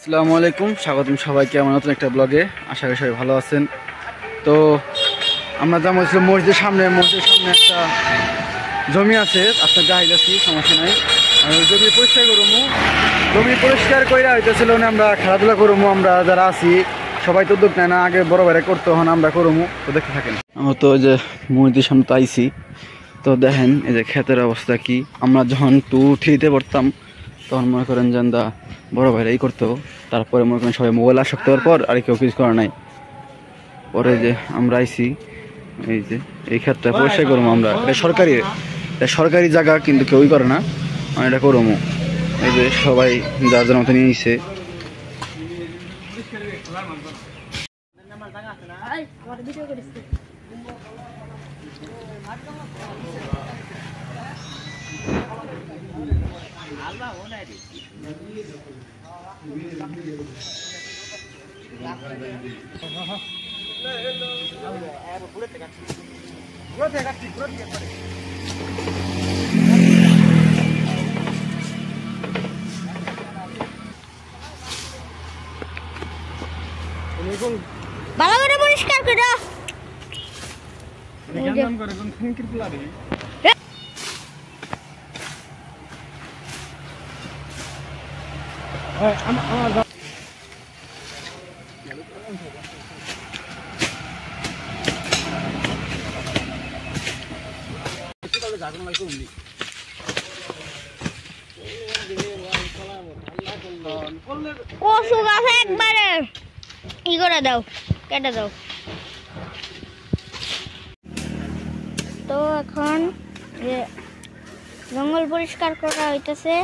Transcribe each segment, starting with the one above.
আসসালামু আলাইকুম, স্বাগতম সবাইকে আমার নতুন একটা ব্লগে। আশা করি সবাই ভালো আছেন। তো আমরা যা বলছিলাম মসজিদের সামনে একটা জমি আছে, আপনার যাই যাচ্ছি, সমস্যা নাই। আমি জমি পরিষ্কার করবো, জমি পরিষ্কার করে হইতেছিল আমরা খেলাধুলা করবো। আমরা যারা আছি সবাই তো উদ্যোগ নেয় না, আগে বড় বাইরে করতে হন, আমরা করবো। তো দেখতে থাকেন। আমরা তো ওই যে মসজিদের সামনে তো আইসি, তো দেখেন এই যে ক্ষেতের অবস্থা কি। আমরা যখন 2-3-তে পড়তাম তখন মনে করেন যে আমরা বড় ভাইরা এই করতো, তারপরে মনে করেন সবাই মোবাইল আসক্ত হওয়ার পর আর কেউ কিছু করা নাই। পরে যে আমরা আইসি এই যে এই ক্ষেত্রে পরিষ্কার করবো আমরা। এটা সরকারি জায়গা, কিন্তু কেউই করে না, আমি এটা করবো। এই যে সবাই যার যার মতো নিয়ে এসে ভালো করে পরিষ্কার করো। কচু গাছে একবারে ই করে দাও, কেটে দাও। তো এখন যে জঙ্গল পরিষ্কার করা হইতেছে,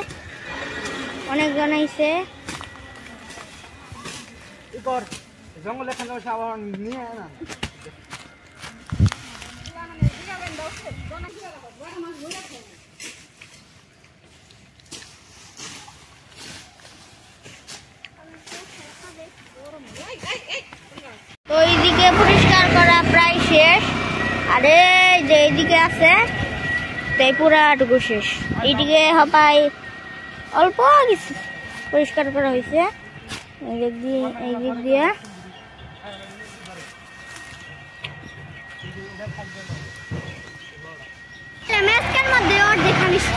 অনেক জন আইছে। জঙ্গল নিয়ে না তো এইদিকে পরিষ্কার করা প্রায় শেষ, আর এই যে এইদিকে আছে তাই পুরাটুকু শেষ। এইদিকে হবাই অল্প কিছু পরিষ্কার করা হয়েছে। এই দিক দিয়ে মধ্যে ওর দেখা নিচ্ছি।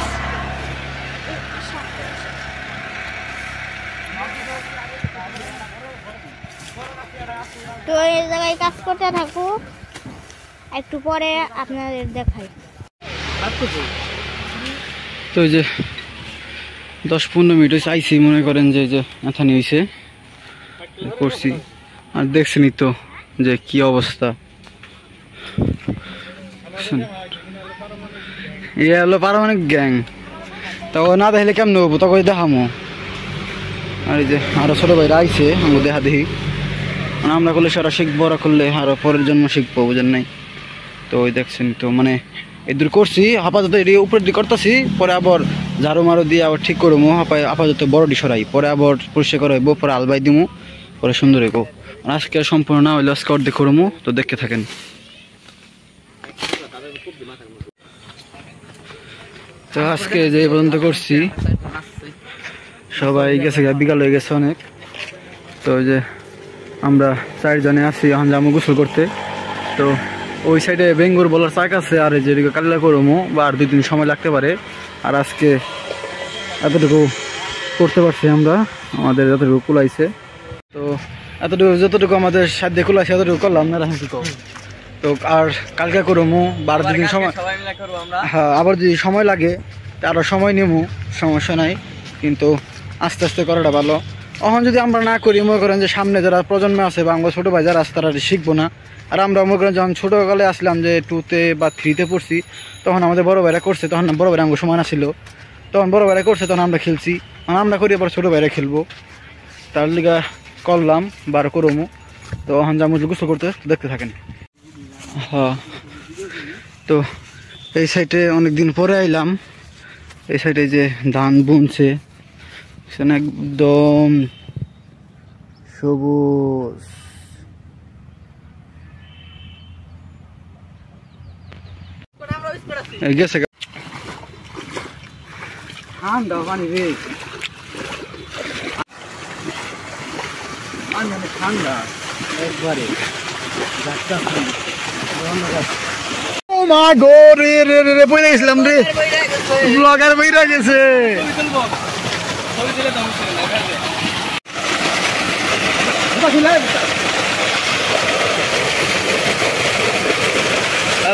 তো এই জায়গায় কাজ করতে থাকুক, একটু পরে আপনাদের দেখাই। তো এই যে 10-15 মিনিট হয়েছে আইসি, মনে করেন যে এথানি হয়েছে করছি। আর দেখছেনই তো যে কি অবস্থা। এ হলো পারমানেন্ট গ্যাং, তখন না দেখলে কেমন হবো, তখন দেখামো। আর এই যে আরো ছোট ভাইরা আইছে, আমরা দেখা দেখি। আমরা করলে সেটা শিখবো, ওরা করলে আরো পরের জন্ম শিখবো, বুঝেন নাই? তো ওই দেখছেন তো, মানে এদূর করছি আপাতত, এটি উপরের দিকে করতেছি, পরে আবার ঝাড়ু মারু দিয়ে আবার ঠিক করবো। আপাতত বড়টি সরাই, পরে আবার পরিষ্কার করাইবো, পরে আলবাই দিবো, পরে সুন্দর হইব। আজকে সম্পূর্ণ না হইলে আজকে অর্ধেক করবো। তো দেখতে থাকেন। তো আজকে যে পর্যন্ত করছি, সবাই গেছে, বিকাল হয়ে গেছে অনেক। তো ওই যে আমরা 4 জনে আছি, এখন যাবো গোসল করতে। তো ওই সাইডে বেঙ্গুর বলার চাক আছে, আর যেদিকে কালিলা করবো, বা আর 2 দিন সময় লাগতে পারে। আর আজকে এতটুকু করতে পারছি আমরা, আমাদের যতটুকু কুলাইছে। তো যতটুকু আমাদের সাধ্যে কুলাইছে এতটুকু করলাম না। তো আর কালকে করবো, বা আর 2 দিন সময়, হ্যাঁ আবার যদি সময় লাগে আরও সময় নেবো, সমস্যা নাই। কিন্তু আস্তে আস্তে করাটা ভালো। এখন যদি আমরা না করি, মনে করেন যে সামনে যারা প্রজন্মে আছে বা আমরা ছোটো ভাই যারা আছে তারা শিখবো না। আর আমরা মনে করেন যখন ছোটোকালে আসলাম, যে 2তে বা 3তে পড়ছি, তখন আমাদের বড় ভাইরা করছে, তখন বড় ভাইরা আমাকে সমান আসছিল, তখন বড় ভাইরা করছে, তখন আমরা খেলছি। আমরা করি আবার ছোটো ভাইরা খেলবো, তার লিগা করলাম বার করবো। তো এখন যা মুজু গোসল করতে দেখতে থাকেন। হ্যাঁ, তো এই সাইডে অনেকদিন পরে আইলাম। এই সাইডে যে ধান বুনছে, সেখানে একদম সবুজ। গেছে ঠান্ডা পানি রে। ঠান্ডা একবারে ও মা গো রে রে রে বইরা গেছিলাম রে ব্লগার বইরা গেছে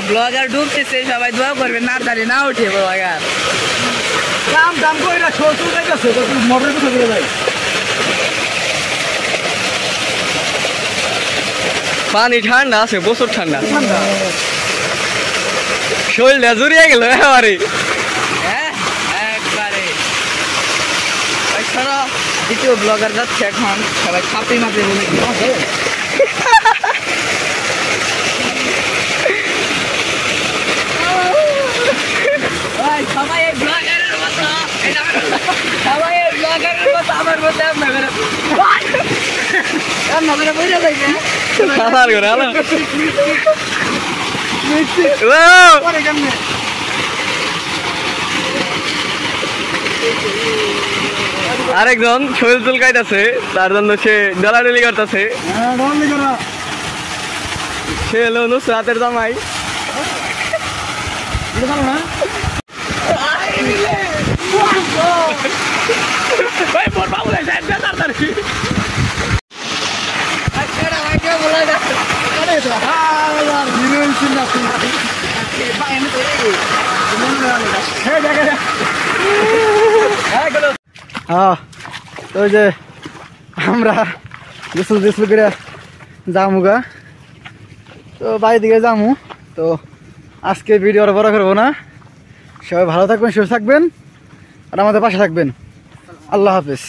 ব্লগার ডুবতেছে সবাই দোয়া করবেন না জানি না উঠে ব্লগার দাম দাম কইরা ছোট গেছে তো মোটর কোথা করে যাই পানি ঠান্ডা আছে প্রচুর ঠান্ডা শরীরটা জুড়িয়ে গেল এবারে একবারে দ্বিতীয় ব্লগার যাচ্ছে এখন সবাই ছাপি মাপি বলে সবাই এই ব্লগারের মতো সবাই এই ব্লগারের মতো আমার মধ্যে আপনাদের আপনাদের বইরা যাইবে সাধার করে হলো পরে কেমনে আরেকজন শরীর চুলকাইতেছে তার জন্য সে ডলাডলি করতেছে সে হলো নুসরাতের জামাই তো যে আমরা গোসল গোসল করে যামুগা তো বাড়ি দিকে যামু তো আজকে ভিডিও আর বড় করবো না সবাই ভালো থাকবেন সুস্থ থাকবেন আর আমাদের পাশে থাকবেন আল্লাহ হাফেজ